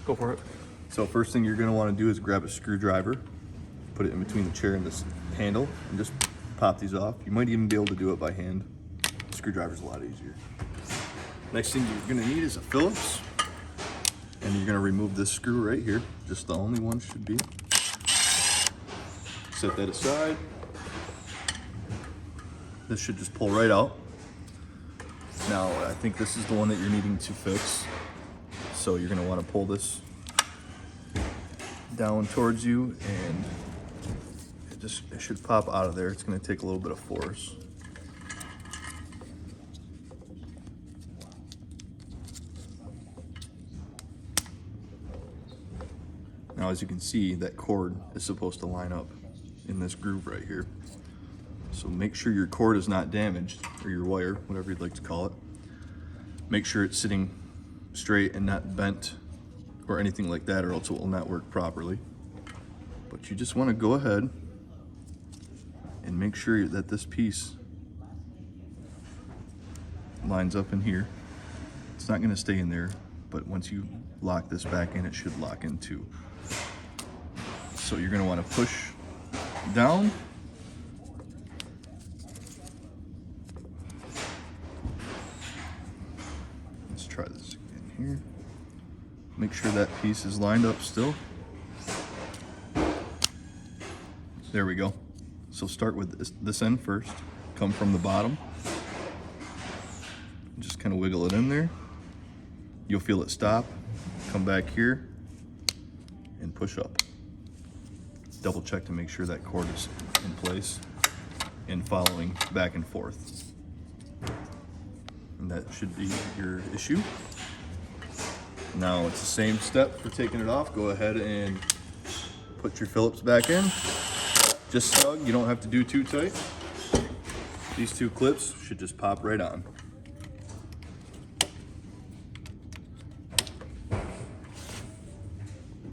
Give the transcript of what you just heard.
Go for it. So first thing you're going to want to do is grab a screwdriver, put it in between the chair and this handle, and just pop these off. You might even be able to do it by hand. The screwdriver's a lot easier. Next thing you're going to need is a Phillips, and you're going to remove this screw right here. Just the only one should be. Set that aside. This should just pull right out. Now, I think this is the one that you're needing to fix. So you're going to want to pull this down towards you, and it should pop out of there. It's going to take a little bit of force. Now, as you can see, that cord is supposed to line up in this groove right here. So make sure your cord is not damaged, or your wire, whatever you'd like to call it. Make sure it's sitting straight and not bent or anything like that, or else it will not work properly. But you just want to go ahead and make sure that this piece lines up in here. It's not going to stay in there, but once you lock this back in, it should lock in too. So you're going to want to push down. Let's try this again here. Make sure that piece is lined up still. There we go. So start with this end first. Come from the bottom. Just kind of wiggle it in there. You'll feel it stop. Come back here and push up. Double check to make sure that cord is in place and following back and forth. And that should be your issue. Now it's the same step for taking it off. Go ahead and put your Phillips back in. Just snug, you don't have to do too tight. These two clips should just pop right on.